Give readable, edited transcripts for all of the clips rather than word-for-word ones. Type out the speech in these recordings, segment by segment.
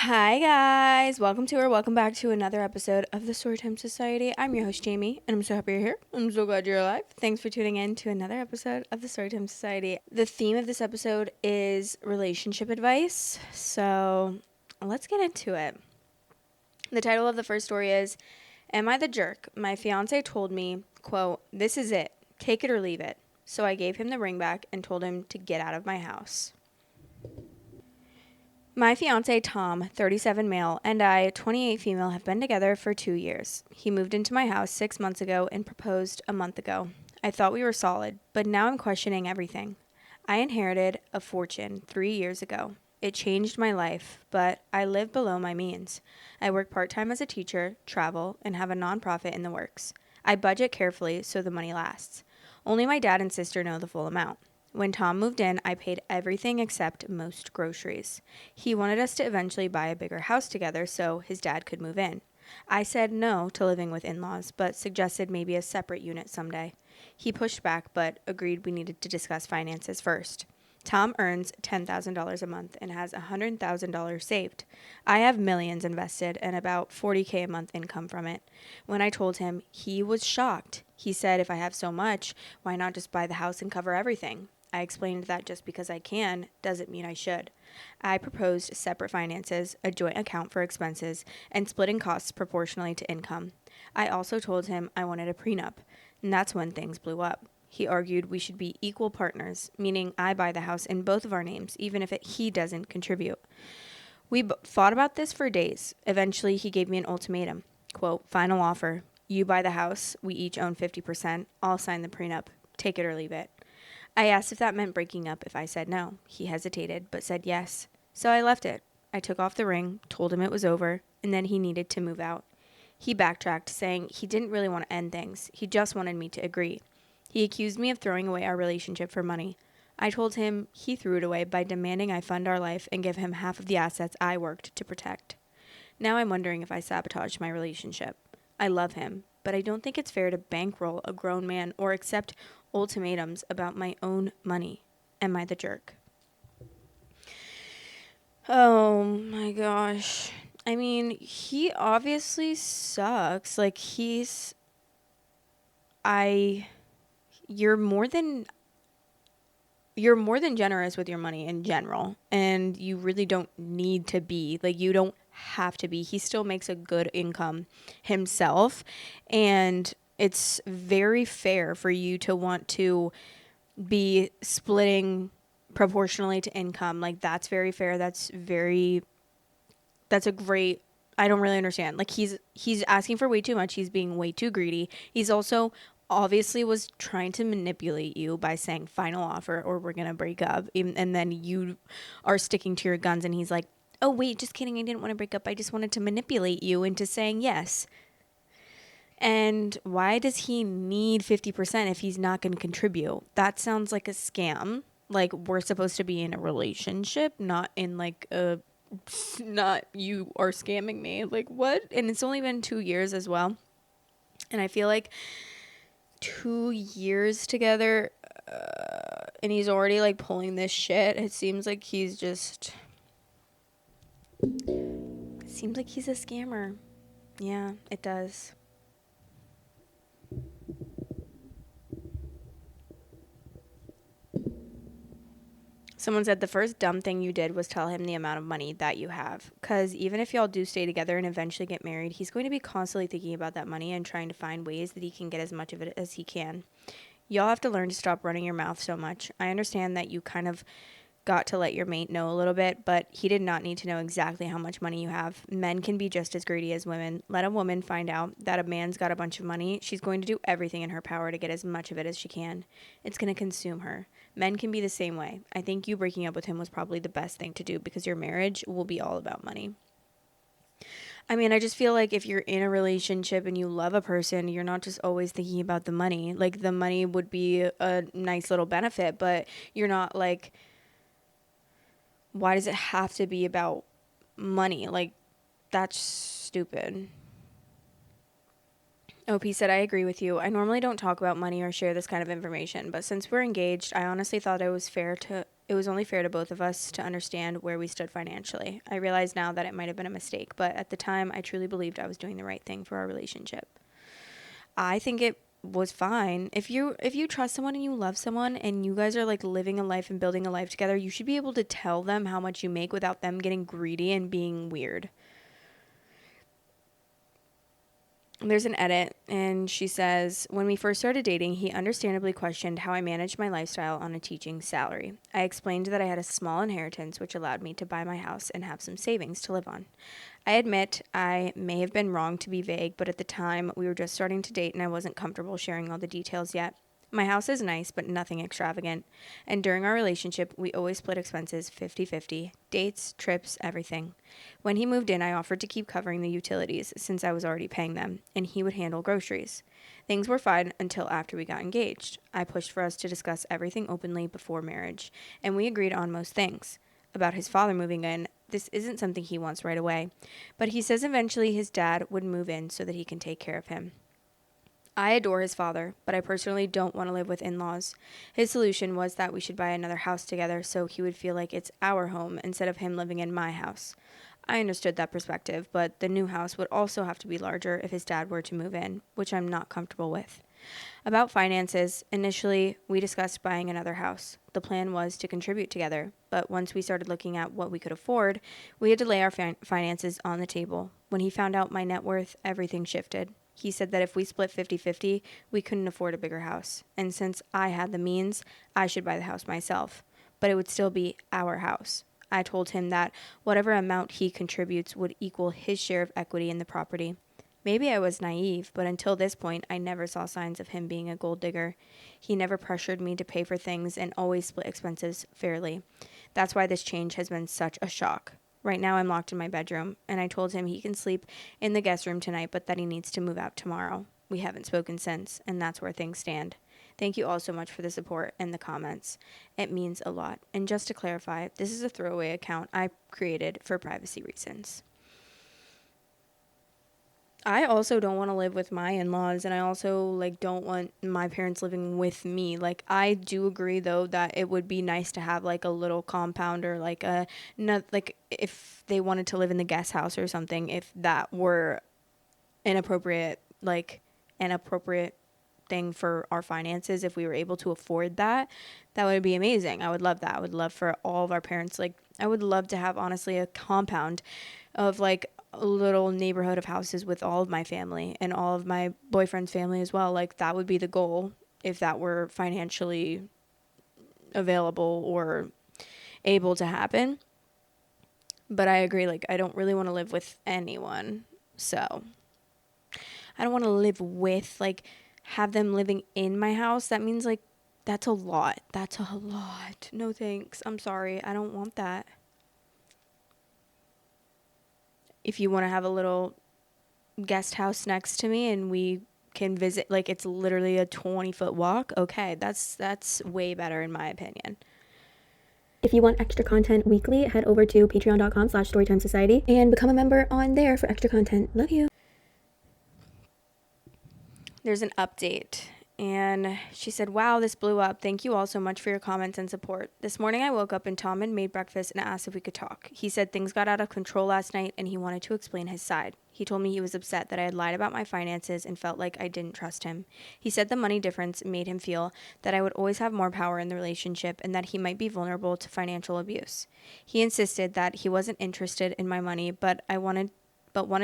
Hi guys, welcome back to another episode of the Storytime Society. I'm your host Jamie, and I'm so happy you're here. I'm so glad you're alive. Thanks for tuning in to another episode of the Storytime Society. The theme of this episode is relationship advice, so let's get into it. The title of the first story is, Am I the Jerk? My fiancé told me, quote, "This is it. Take it or leave it." So I gave him the ring back and told him to get out of my house. My fiancé Tom, 37 male, and I, 28 female, have been together for 2 years. He moved into my house 6 months ago and proposed a month ago. I thought we were solid, but now I'm questioning everything. I inherited a fortune 3 years ago. It changed my life, but I live below my means. I work part-time as a teacher, travel, and have a nonprofit in the works. I budget carefully so the money lasts. Only my dad and sister know the full amount. When Tom moved in, I paid everything except most groceries. He wanted us to eventually buy a bigger house together so his dad could move in. I said no to living with in-laws, but suggested maybe a separate unit someday. He pushed back, but agreed we needed to discuss finances first. Tom earns $10,000 a month and has $100,000 saved. I have millions invested and about $40K a month income from it. When I told him, he was shocked. He said, if I have so much, why not just buy the house and cover everything? I explained that just because I can doesn't mean I should. I proposed separate finances, a joint account for expenses, and splitting costs proportionally to income. I also told him I wanted a prenup, and that's when things blew up. He argued we should be equal partners, meaning I buy the house in both of our names, even if he doesn't contribute. We fought about this for days. Eventually, he gave me an ultimatum. Quote, "Final offer. You buy the house. We each own 50%. I'll sign the prenup. Take it or leave it." I asked if that meant breaking up if I said no. He hesitated, but said yes. So I left it. I took off the ring, told him it was over, and then he needed to move out. He backtracked, saying he didn't really want to end things. He just wanted me to agree. He accused me of throwing away our relationship for money. I told him he threw it away by demanding I fund our life and give him half of the assets I worked to protect. Now I'm wondering if I sabotaged my relationship. I love him, but I don't think it's fair to bankroll a grown man or accept ultimatums about my own money. Am I the jerk? Oh my gosh. I mean, he obviously sucks. Like, I, you're more than generous with your money in general, and you really don't need to be. Like, you don't have to be. He still makes a good income himself, and it's very fair for you to want to be splitting proportionally to income. Like, that's very fair. That's a great, I don't really understand. Like, he's asking for way too much. He's being way too greedy. He's also obviously was trying to manipulate you by saying final offer or we're going to break up. And then you are sticking to your guns and he's like, "Oh, wait, just kidding. I didn't want to break up. I just wanted to manipulate you into saying yes." And why does he need 50% if he's not going to contribute? That sounds like a scam. Like, we're supposed to be in a relationship, not in like a, not you are scamming me. Like, what? And it's only been 2 years as well. And I feel like 2 years together, and he's already like pulling this shit. It seems like he's just, it seems like he's a scammer. Yeah, it does. Someone said the first dumb thing you did was tell him the amount of money that you have. Because even if y'all do stay together and eventually get married, he's going to be constantly thinking about that money and trying to find ways that he can get as much of it as he can. Y'all have to learn to stop running your mouth so much. I understand that you kind of got to let your mate know a little bit, but he did not need to know exactly how much money you have. Men can be just as greedy as women. Let a woman find out that a man's got a bunch of money. She's going to do everything in her power to get as much of it as she can. It's going to consume her. Men can be the same way. I think you breaking up with him was probably the best thing to do because your marriage will be all about money. I mean, I just feel like if you're in a relationship and you love a person, you're not just always thinking about the money. Like, the money would be a nice little benefit, but you're not like, why does it have to be about money? Like, that's stupid. OP said, "I agree with you. I normally don't talk about money or share this kind of information, but since we're engaged, I honestly thought it was fair to It was only fair to both of us to understand where we stood financially. I realize now that it might have been a mistake, but at the time, I truly believed I was doing the right thing for our relationship. I think it was fine. If you trust someone and you love someone and you guys are like living a life and building a life together, you should be able to tell them how much you make without them getting greedy and being weird. There's an edit, and she says, when we first started dating, he understandably questioned how I managed my lifestyle on a teaching salary. I explained that I had a small inheritance, which allowed me to buy my house and have some savings to live on. I admit I may have been wrong to be vague, but at the time, we were just starting to date and I wasn't comfortable sharing all the details yet. My house is nice, but nothing extravagant. And during our relationship, we always split expenses 50-50, dates, trips, everything. When he moved in, I offered to keep covering the utilities since I was already paying them, and he would handle groceries. Things were fine until after we got engaged. I pushed for us to discuss everything openly before marriage, and we agreed on most things. About his father moving in, this isn't something he wants right away, but he says eventually his dad would move in so that he can take care of him. I adore his father, but I personally don't want to live with in-laws. His solution was that we should buy another house together so he would feel like it's our home instead of him living in my house. I understood that perspective, but the new house would also have to be larger if his dad were to move in, which I'm not comfortable with. About finances, initially we discussed buying another house. The plan was to contribute together, but once we started looking at what we could afford, we had to lay our finances on the table. When he found out my net worth, everything shifted. He said that if we split 50-50, we couldn't afford a bigger house. And since I had the means, I should buy the house myself. But it would still be our house. I told him that whatever amount he contributes would equal his share of equity in the property. Maybe I was naive, but until this point, I never saw signs of him being a gold digger. He never pressured me to pay for things and always split expenses fairly. That's why this change has been such a shock. Right now I'm locked in my bedroom, and I told him he can sleep in the guest room tonight, but that he needs to move out tomorrow. We haven't spoken since, and that's where things stand. Thank you all so much for the support and the comments. It means a lot. And just to clarify, this is a throwaway account I created for privacy reasons. I also don't want to live with my in-laws, and I also don't want my parents living with me. I do agree though that it would be nice to have a little compound or if they wanted to live in the guest house or something, if that were an appropriate thing for our finances, if we were able to afford that, that would be amazing. I would love that. I would love for all of our parents, I would love to have honestly a compound of a little neighborhood of houses with all of my family and all of my boyfriend's family as well. That would be the goal if that were financially available or able to happen. But I agree, I don't really want to live with anyone. So I don't want to live with, have them living in my house. That means that's a lot. That's a lot. No thanks. I'm sorry. I don't want that. If you want to have a little guest house next to me and we can visit, it's literally a 20-foot walk, okay, that's way better in my opinion. If you want extra content weekly, head over to patreon.com/storytimesociety and become a member on there for extra content. Love you. There's an update. And she said, wow, this blew up. Thank you all so much for your comments and support. This morning I woke up and Tom had made breakfast and asked if we could talk. He said things got out of control last night and he wanted to explain his side. He told me he was upset that I had lied about my finances and felt like I didn't trust him. He said the money difference made him feel that I would always have more power in the relationship and that he might be vulnerable to financial abuse. He insisted that he wasn't interested in my money, but wanted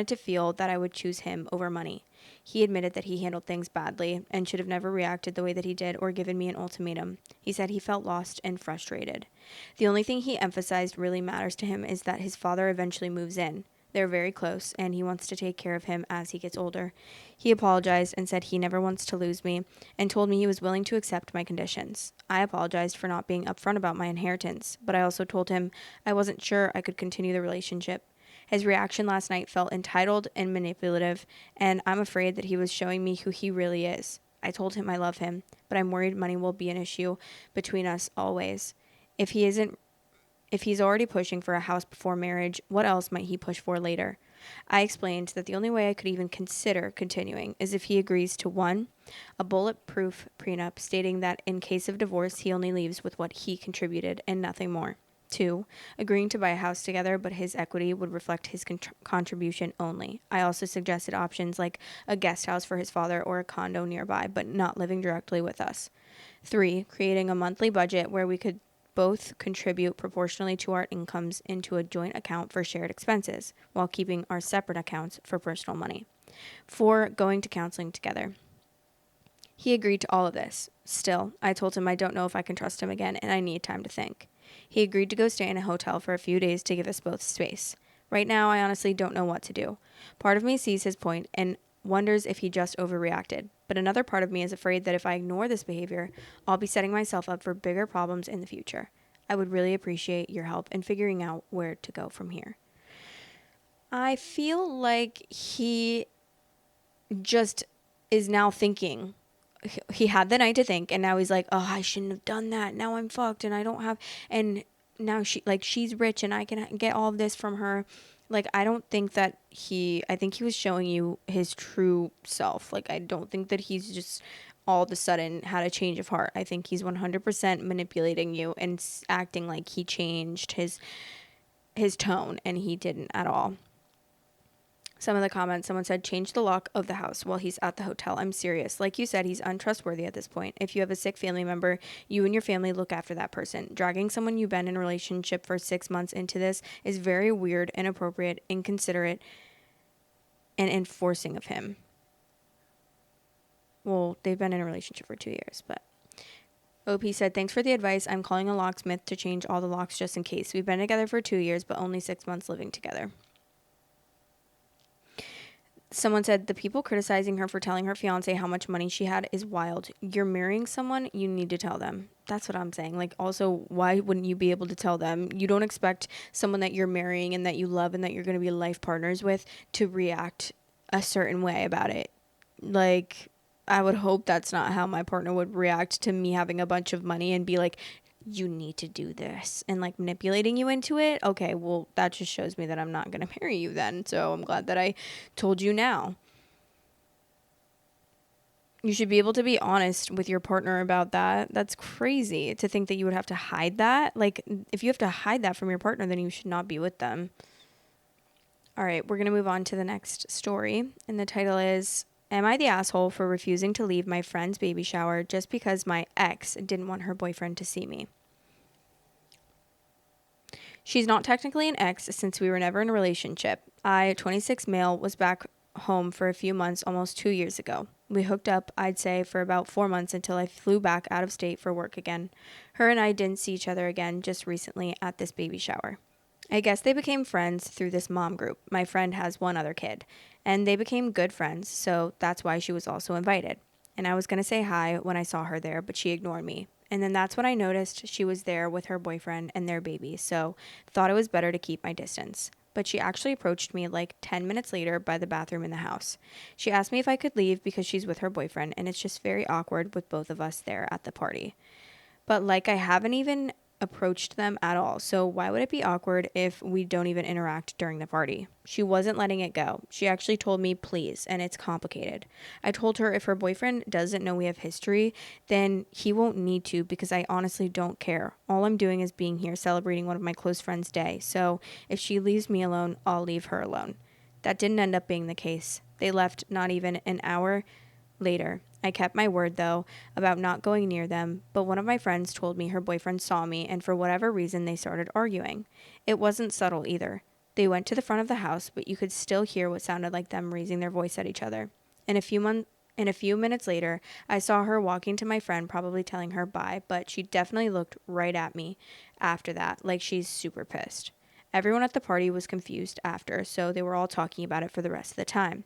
to feel that I would choose him over money. He admitted that he handled things badly and should have never reacted the way that he did or given me an ultimatum. He said he felt lost and frustrated. The only thing he emphasized really matters to him is that his father eventually moves in. They're very close, and he wants to take care of him as he gets older. He apologized and said he never wants to lose me and told me he was willing to accept my conditions. I apologized for not being upfront about my inheritance, but I also told him I wasn't sure I could continue the relationship. His reaction last night felt entitled and manipulative, and I'm afraid that he was showing me who he really is. I told him I love him, but I'm worried money will be an issue between us always. If he isn't If he's already pushing for a house before marriage, what else might he push for later? I explained that the only way I could even consider continuing is if he agrees to 1, a bulletproof prenup stating that in case of divorce, he only leaves with what he contributed and nothing more. 2, agreeing to buy a house together, but his equity would reflect his contribution only. I also suggested options like a guest house for his father or a condo nearby, but not living directly with us. 3, creating a monthly budget where we could both contribute proportionally to our incomes into a joint account for shared expenses, while keeping our separate accounts for personal money. 4, going to counseling together. He agreed to all of this. Still, I told him I don't know if I can trust him again and I need time to think. He agreed to go stay in a hotel for a few days to give us both space. Right now, I honestly don't know what to do. Part of me sees his point and wonders if he just overreacted, but another part of me is afraid that if I ignore this behavior, I'll be setting myself up for bigger problems in the future. I would really appreciate your help in figuring out where to go from here. I feel like he just is now thinking. He had the night to think, and now he's like, oh, I shouldn't have done that. Now I'm fucked, and I don't have, and now she's rich, and I can get all of this from her. Like, I don't think that I think he was showing you his true self. Like, I don't think that he's just all of a sudden had a change of heart. I think he's 100% manipulating you and acting like he changed his tone, and he didn't at all. Some of the comments, someone said, change the lock of the house while he's at the hotel. I'm serious. Like you said, he's untrustworthy at this point. If you have a sick family member, you and your family look after that person. Dragging someone you've been in a relationship for 6 months into this is very weird, inappropriate, inconsiderate, and enforcing of him. Well, they've been in a relationship for 2 years, but... OP said, thanks for the advice. I'm calling a locksmith to change all the locks just in case. We've been together for 2 years, but only 6 months living together. Someone said, the people criticizing her for telling her fiancé how much money she had is wild. You're marrying someone, you need to tell them. That's what I'm saying. Like, also, why wouldn't you be able to tell them? You don't expect someone that you're marrying and that you love and that you're going to be life partners with to react a certain way about it. Like, I would hope that's not how my partner would react to me having a bunch of money and be like, you need to do this, and like manipulating you into it. Okay, well, that just shows me that I'm not going to marry you then. So I'm glad that I told you now. You should be able to be honest with your partner about that. That's crazy to think that you would have to hide that. Like, if you have to hide that from your partner, then you should not be with them. All right, we're going to move on to the next story. And the title is, am I the asshole for refusing to leave my friend's baby shower just because my ex didn't want her boyfriend to see me? She's not technically an ex since we were never in a relationship. I, 26 male, was back home for a few months almost 2 years ago. We hooked up, I'd say, for about 4 months until I flew back out of state for work again. Her and I didn't see each other again just recently at this baby shower. I guess they became friends through this mom group. My friend has one other kid, and they became good friends, so that's why she was also invited. And I was going to say hi when I saw her there, but she ignored me. And then that's when I noticed she was there with her boyfriend and their baby, so thought it was better to keep my distance. But she actually approached me like 10 minutes later by the bathroom in the house. She asked me if I could leave because she's with her boyfriend, and it's just very awkward with both of us there at the party. But like, I haven't even approached them at all, so why would it be awkward if we don't even interact during the party? She wasn't letting it go. She actually told me please, and it's complicated. I told her if her boyfriend doesn't know we have history, then he won't need to, because I honestly don't care. All I'm doing is being here celebrating one of my close friends' day, so if she leaves me alone, I'll leave her alone. That didn't end up being the case. They left not even an hour later. I kept my word, though, about not going near them, but one of my friends told me her boyfriend saw me, and for whatever reason, they started arguing. It wasn't subtle either. They went to the front of the house, but you could still hear what sounded like them raising their voice at each other. And a few minutes later, I saw her walking to my friend, probably telling her bye, but she definitely looked right at me after that, like she's super pissed. Everyone at the party was confused after, so they were all talking about it for the rest of the time.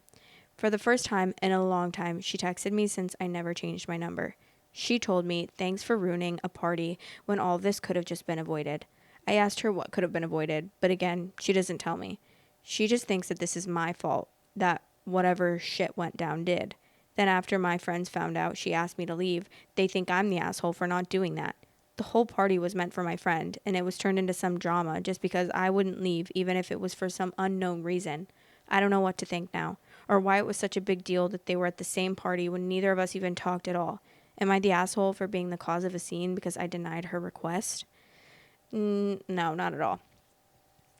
For the first time in a long time, she texted me since I never changed my number. She told me, thanks for ruining a party when all of this could have just been avoided. I asked her what could have been avoided, but again, she doesn't tell me. She just thinks that this is my fault, that whatever shit went down did. Then after my friends found out she asked me to leave, they think I'm the asshole for not doing that. The whole party was meant for my friend, and it was turned into some drama just because I wouldn't leave, even if it was for some unknown reason. I don't know what to think now, or why it was such a big deal that they were at the same party when neither of us even talked at all. Am I the asshole for being the cause of a scene because I denied her request? No, not at all.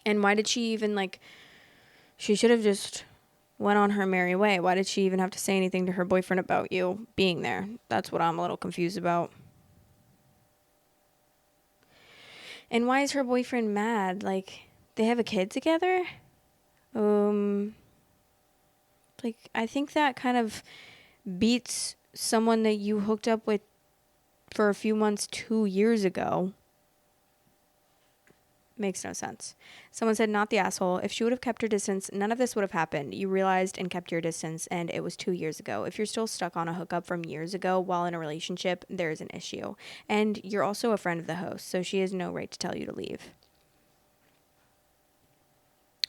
And why did she even, like, she should have just went on her merry way. Why did she even have to say anything to her boyfriend about you being there? That's what I'm a little confused about. And why is her boyfriend mad? Like, they have a kid together? Like, I think that kind of beats someone that you hooked up with for a few months 2 years ago. Makes no sense. Someone said, not the asshole. If she would have kept her distance, none of this would have happened. You realized and kept your distance, and it was 2 years ago. If you're still stuck on a hookup from years ago while in a relationship, there is an issue. And you're also a friend of the host, so she has no right to tell you to leave.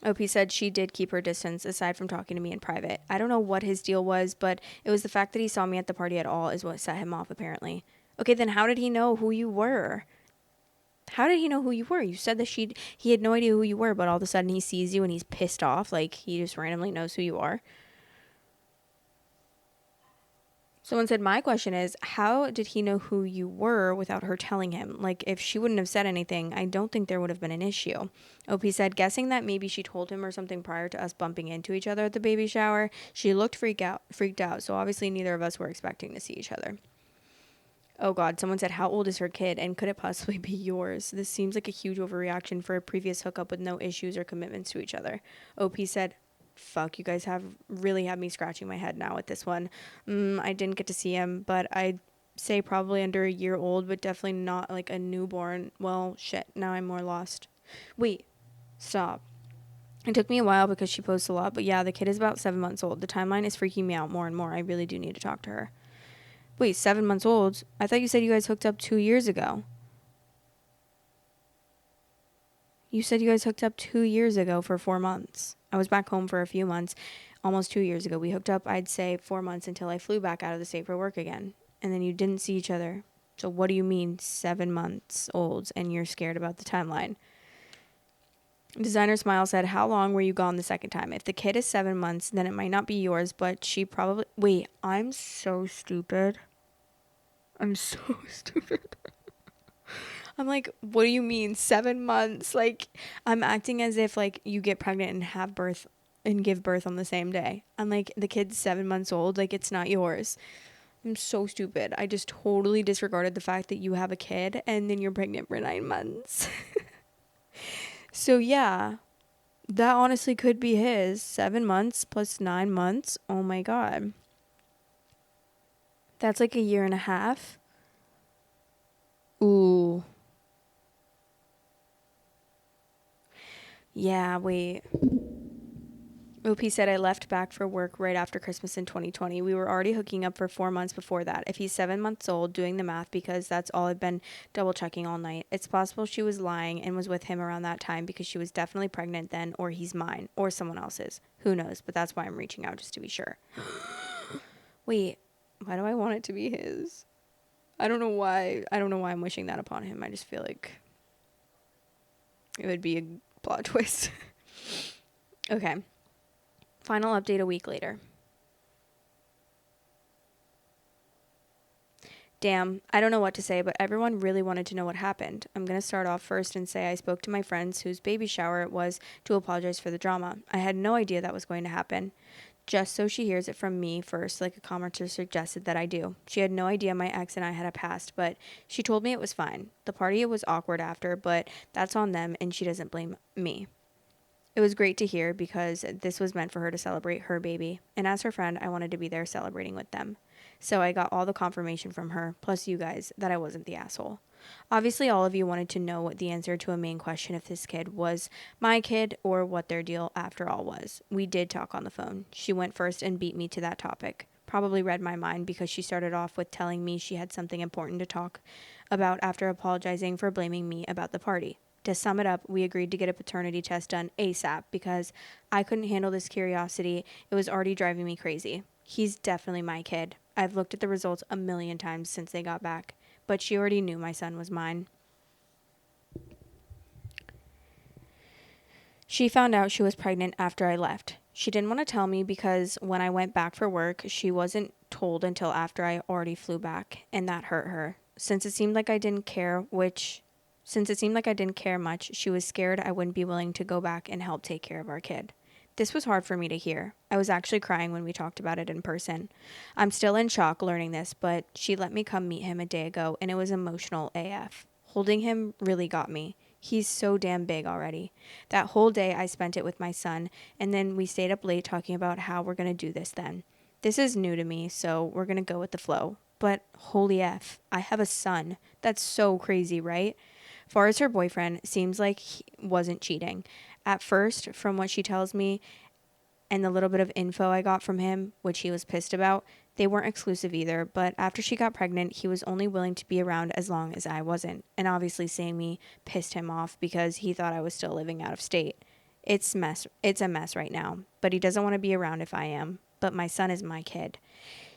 OP said she did keep her distance aside from talking to me in private. I don't know what his deal was, but it was the fact that he saw me at the party at all is what set him off, apparently. Okay, then how did he know who you were? How did he know who you were? You said that he had no idea who you were, but all of a sudden he sees you and he's pissed off. Like, he just randomly knows who you are. Someone said, my question is, how did he know who you were without her telling him? Like, if she wouldn't have said anything, I don't think there would have been an issue. OP said, guessing that maybe she told him or something prior to us bumping into each other at the baby shower. She looked freaked out, so obviously neither of us were expecting to see each other. Oh God, someone said, how old is her kid and could it possibly be yours? This seems like a huge overreaction for a previous hookup with no issues or commitments to each other. OP said, fuck, you guys have really had me scratching my head now with this one. I didn't get to see him, but I'd say probably under a year old, but definitely not like a newborn. Well, shit, now I'm more lost. Wait, stop. It took me a while because she posts a lot, but yeah, the kid is about 7 months old. The timeline is freaking me out more and more. I really do need to talk to her. Wait, 7 months old? I thought you said you guys hooked up 2 years ago. You said you guys hooked up 2 years ago for 4 months. I was back home for a few months. Almost 2 years ago. We hooked up, I'd say, 4 months until I flew back out of the state for work again. And then you didn't see each other. So what do you mean 7 months old and you're scared about the timeline? Designer Smile said, how long were you gone the second time? If the kid is 7 months, then it might not be yours, but she probably... Wait, I'm so stupid. I'm so stupid. I'm like, what do you mean 7 months? Like, I'm acting as if like you get pregnant and have birth and give birth on the same day. I'm like, the kid's 7 months old. Like, it's not yours. I'm so stupid. I just totally disregarded the fact that you have a kid and then you're pregnant for 9 months. So yeah, that honestly could be his. 7 months plus 9 months. Oh my God. That's like a year and a half. Ooh. Yeah, wait. OP said I left back for work right after Christmas in 2020. We were already hooking up for 4 months before that. If he's 7 months old, doing the math because that's all I've been double checking all night. It's possible she was lying and was with him around that time because she was definitely pregnant then, or he's mine, or someone else's. Who knows? But that's why I'm reaching out, just to be sure. Wait, why do I want it to be his? I don't know why. I don't know why I'm wishing that upon him. I just feel like it would be a plot twist. Okay. Final update a week later. Damn, I don't know what to say, but everyone really wanted to know what happened. I'm going to start off first and say I spoke to my friends whose baby shower it was to apologize for the drama. I had no idea that was going to happen. Just so she hears it from me first, like a commenter suggested that I do. She had no idea my ex and I had a past, but she told me it was fine. The party was awkward after, but that's on them and she doesn't blame me. It was great to hear because this was meant for her to celebrate her baby. And as her friend, I wanted to be there celebrating with them. So I got all the confirmation from her, plus you guys, that I wasn't the asshole. Obviously, all of you wanted to know what the answer to a main question if this kid was my kid or what their deal after all was. We did talk on the phone. She went first and beat me to that topic. Probably read my mind because she started off with telling me she had something important to talk about after apologizing for blaming me about the party. To sum it up, we agreed to get a paternity test done ASAP because I couldn't handle this curiosity. It was already driving me crazy. He's definitely my kid. I've looked at the results a million times since they got back. but she already knew my son was mine. She found out she was pregnant after I left. She didn't want to tell me because when I went back for work, she wasn't told until after I already flew back, and that hurt her. Since it seemed like I didn't care much, she was scared I wouldn't be willing to go back and help take care of our kid. This was hard for me to hear. I was actually crying when we talked about it in person. I'm still in shock learning this, but she let me come meet him a day ago, and it was emotional AF. Holding him really got me. He's so damn big already. That whole day I spent it with my son, and then we stayed up late talking about how we're going to do this then. This is new to me, so we're going to go with the flow. But holy F, I have a son. That's so crazy, right? Far as her boyfriend, seems like he wasn't cheating. At first, from what she tells me and the little bit of info I got from him, which he was pissed about, they weren't exclusive either, but after she got pregnant, he was only willing to be around as long as I wasn't. And obviously seeing me pissed him off because he thought I was still living out of state. It's a mess right now, but he doesn't want to be around if I am. But my son is my kid.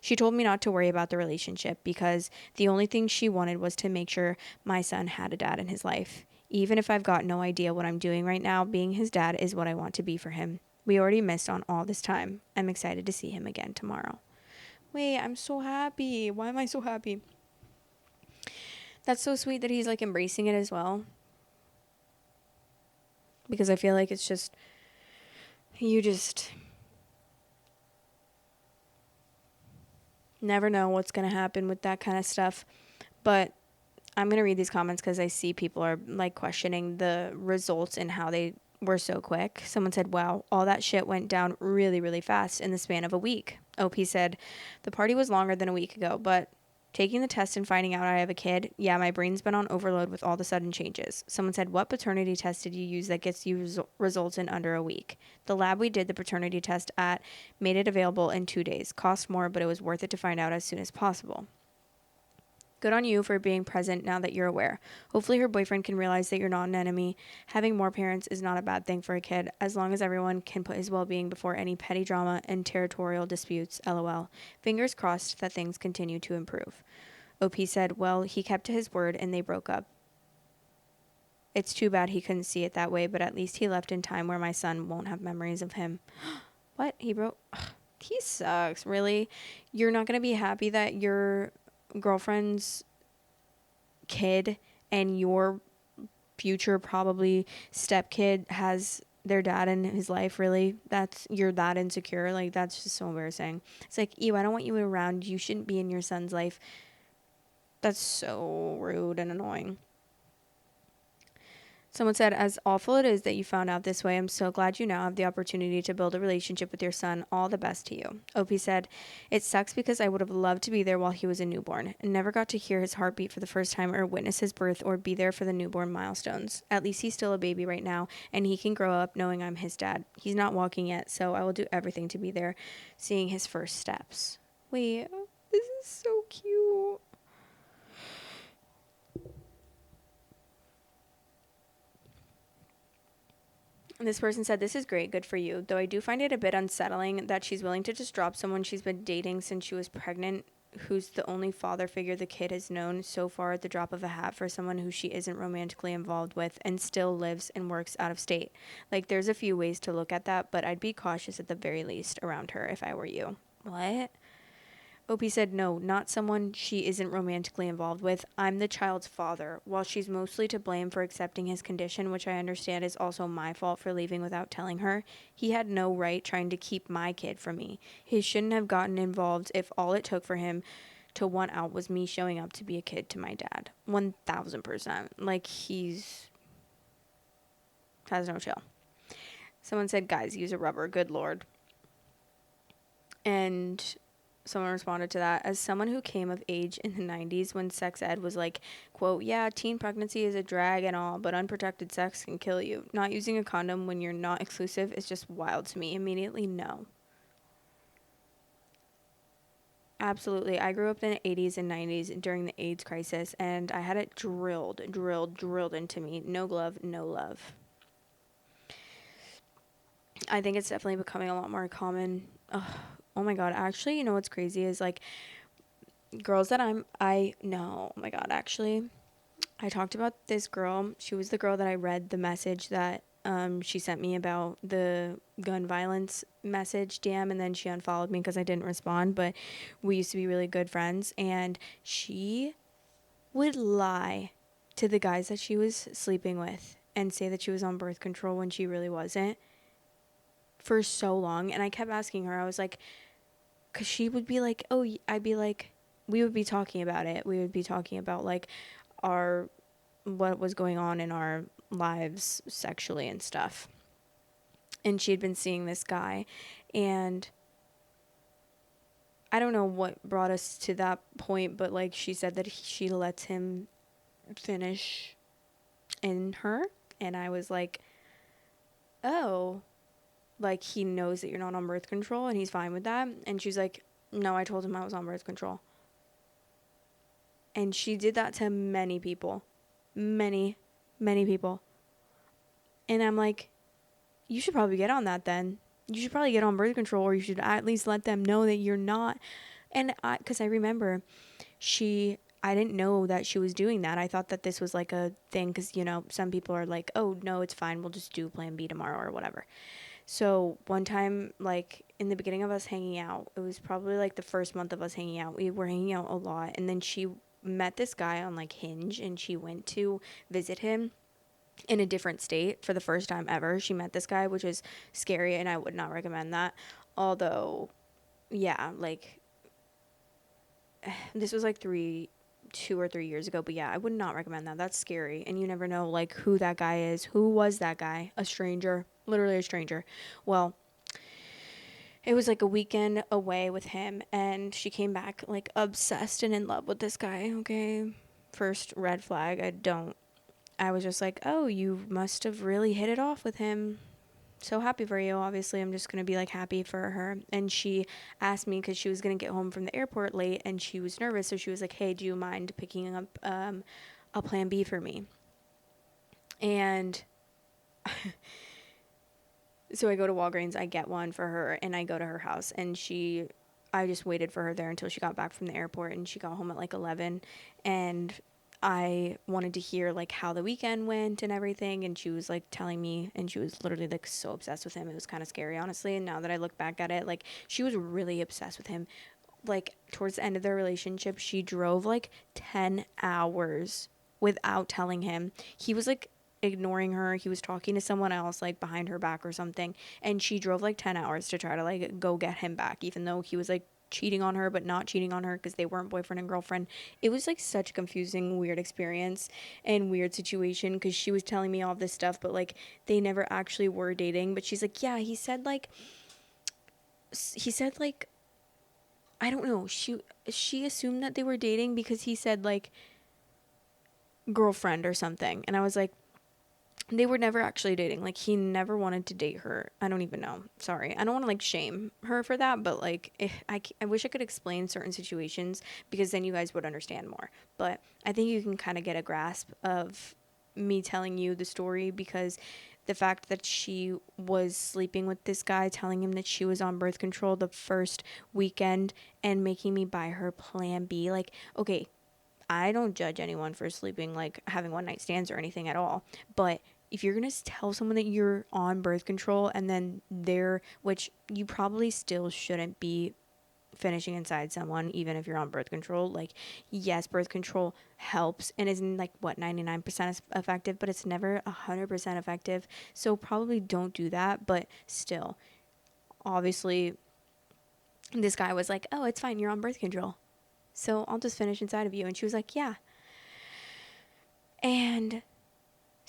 She told me not to worry about the relationship because the only thing she wanted was to make sure my son had a dad in his life. Even if I've got no idea what I'm doing right now, being his dad is what I want to be for him. We already missed on all this time. I'm excited to see him again tomorrow. Wait, I'm so happy. Why am I so happy? That's so sweet that he's like embracing it as well. Because I feel like it's just, you just never know what's going to happen with that kind of stuff. But I'm going to read these comments because I see people are like questioning the results and how they were so quick. Someone said, wow, all that shit went down really, really fast in the span of a week. OP said, the party was longer than a week ago, but taking the test and finding out I have a kid, yeah, my brain's been on overload with all the sudden changes. Someone said, what paternity test did you use that gets you results in under a week? The lab we did the paternity test at made it available in 2 days. Cost more, but it was worth it to find out as soon as possible. Good on you for being present now that you're aware. Hopefully her boyfriend can realize that you're not an enemy. Having more parents is not a bad thing for a kid, as long as everyone can put his well-being before any petty drama and territorial disputes, lol. Fingers crossed that things continue to improve. OP said, well, he kept to his word and they broke up. It's too bad he couldn't see it that way, but at least he left in time where my son won't have memories of him. What? He broke? Ugh, he sucks, really? You're not going to be happy that your girlfriend's kid and your future probably stepkid has their dad in his life? Really? That's, you're that insecure? Like, that's just so embarrassing. It's like, ew, I don't want you around. You shouldn't be in your son's life. That's so rude and annoying. Someone said, as awful it is that you found out this way, I'm so glad you now have the opportunity to build a relationship with your son. All the best to you. OP said, it sucks because I would have loved to be there while he was a newborn and never got to hear his heartbeat for the first time or witness his birth or be there for the newborn milestones. At least he's still a baby right now and he can grow up knowing I'm his dad. He's not walking yet, so I will do everything to be there, seeing his first steps. Wait, this is so cute. This person said, this is great, good for you. Though I do find it a bit unsettling that she's willing to just drop someone she's been dating since she was pregnant, who's the only father figure the kid has known so far at the drop of a hat, for someone who she isn't romantically involved with and still lives and works out of state. Like, there's a few ways to look at that, but I'd be cautious at the very least around her if I were you. What? OP said, no, not someone she isn't romantically involved with. I'm the child's father. While she's mostly to blame for accepting his condition, which I understand is also my fault for leaving without telling her, he had no right trying to keep my kid from me. He shouldn't have gotten involved if all it took for him to want out was me showing up to be a kid to my dad. 1000%. Like, he's has no chill. Someone said, guys, use a rubber. Good Lord. And someone responded to that, as someone who came of age in the 90s when sex ed was like, quote, yeah, teen pregnancy is a drag and all, but unprotected sex can kill you. Not using a condom when you're not exclusive is just wild to me. Immediately, no. Absolutely. I grew up in the 80s and 90s during the AIDS crisis, and I had it drilled into me. No glove, no love. I think it's definitely becoming a lot more common. Oh my God. Actually, you know what's crazy is, like, girls that I know, oh my God, actually, I talked about this girl. She was the girl that I read the message that she sent me about the gun violence message DM, and then she unfollowed me because I didn't respond. But we used to be really good friends, and she would lie to the guys that she was sleeping with and say that she was on birth control when she really wasn't for so long. And I kept asking her, I was like, because she would be like, oh, I'd be like, we would be talking about it. We would be talking about like our what was going on in our lives sexually and stuff. And she had been seeing this guy, and I don't know what brought us to that point, but like she said that she lets him finish in her, and I was like, "Oh, like he knows that you're not on birth control and he's fine with that?" And she's like, "No, I told him I was on birth control." And she did that to many people. Many, many people. And I'm like, you should probably get on that then. You should probably get on birth control, or you should at least let them know that you're not. And because I remember I didn't know that she was doing that. I thought that this was like a thing because, you know, some people are like, oh, no, it's fine. We'll just do plan B tomorrow or whatever. So one time, like in the beginning of us hanging out, it was probably like the first month of us hanging out. We were hanging out a lot. And then she met this guy on like Hinge, and she went to visit him in a different state for the first time ever. She met this guy, which is scary, and I would not recommend that. Although, yeah, like this was like 2 or 3 years ago, but yeah, I would not recommend that. That's scary, and you never know like who that guy is. Who was that guy? A stranger, literally a stranger. Well, it was like a weekend away with him, and she came back like obsessed and in love with this guy. Okay, first red flag. I was just like, oh, you must have really hit it off with him. So happy for you. Obviously, I'm just going to be like happy for her. And she asked me because she was going to get home from the airport late and she was nervous. So she was like, hey, do you mind picking up a plan B for me? And so I go to Walgreens, I get one for her, and I go to her house. And I just waited for her there until she got back from the airport, and she got home at like 11. And I wanted to hear like how the weekend went and everything, and she was like telling me, and she was literally like so obsessed with him. It was kind of scary, honestly. And now that I look back at it, like she was really obsessed with him. Like towards the end of their relationship, she drove like 10 hours without telling him. He was like ignoring her. He was talking to someone else like behind her back or something, and she drove like 10 hours to try to like go get him back, even though he was like cheating on her but not cheating on her because they weren't boyfriend and girlfriend. It was like such a confusing, weird experience and weird situation because she was telling me all this stuff, but like they never actually were dating. But she's like, yeah, he said like I don't know, she assumed that they were dating because he said like girlfriend or something, and I was like, they were never actually dating. Like he never wanted to date her. I don't even know. Sorry. I don't want to like shame her for that, but like I wish I could explain certain situations because then you guys would understand more. But I think you can kind of get a grasp of me telling you the story because the fact that she was sleeping with this guy, telling him that she was on birth control the first weekend and making me buy her plan B. Like, okay, I don't judge anyone for sleeping, like having one night stands or anything at all. But if you're going to tell someone that you're on birth control and then which you probably still shouldn't be finishing inside someone, even if you're on birth control. Like, yes, birth control helps and isn't like what, 99% effective, but it's never 100% effective. So probably don't do that. But still, obviously, this guy was like, oh, it's fine. You're on birth control. So I'll just finish inside of you. And she was like, yeah. And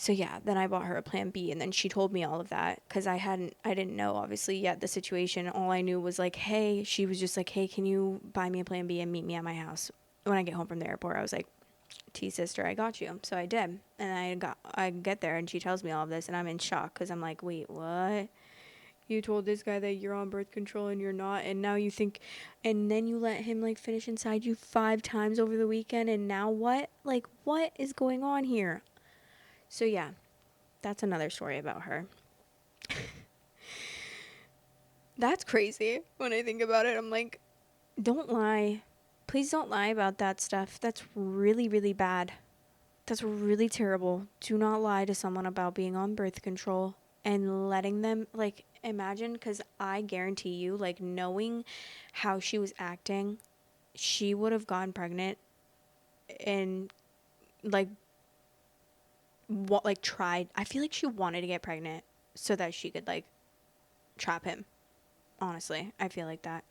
so yeah, then I bought her a plan B, and then she told me all of that because I didn't know obviously yet the situation. All I knew was like, hey, she was just like, hey, can you buy me a plan B and meet me at my house when I get home from the airport? I was like, T sister, I got you. So I did, and I get there, and she tells me all of this, and I'm in shock because I'm like, wait, what? You told this guy that you're on birth control and you're not, and now you think, and then you let him like finish inside you 5 times over the weekend, and now what? Like, what is going on here? So yeah, that's another story about her. That's crazy when I think about it. I'm like, don't lie Please don't lie about that stuff. That's really, really bad. That's really terrible. Do not lie to someone about being on birth control and letting them, like, imagine, because I guarantee you, like, knowing how she was acting, she would have gotten pregnant and, like, what, like, tried. I feel like she wanted to get pregnant so that she could, like, trap him. Honestly, I feel like that.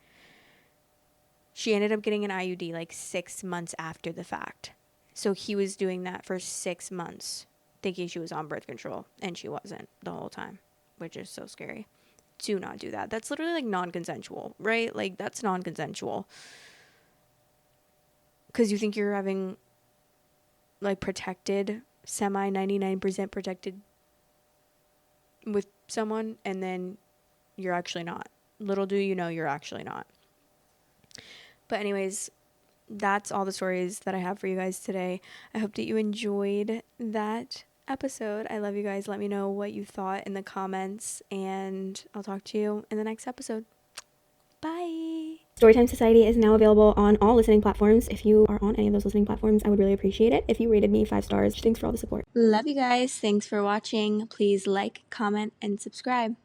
She ended up getting an IUD like 6 months after the fact. So he was doing that for 6 months, thinking she was on birth control, and she wasn't the whole time, which is so scary. Do not do that. That's literally like non-consensual, right? Like, that's non-consensual. Because you think you're having like protected, semi 99% protected with someone, and then you're actually not. Little do you know, you're actually not. But anyways, that's all the stories that I have for you guys today. I hope that you enjoyed that episode. I love you guys. Let me know what you thought in the comments, and I'll talk to you in the next episode. Bye. Storytime Society is now available on all listening platforms. If you are on any of those listening platforms, I would really appreciate it if you rated me 5 stars. Thanks for all the support. Love you guys. Thanks for watching. Please like, comment, and subscribe.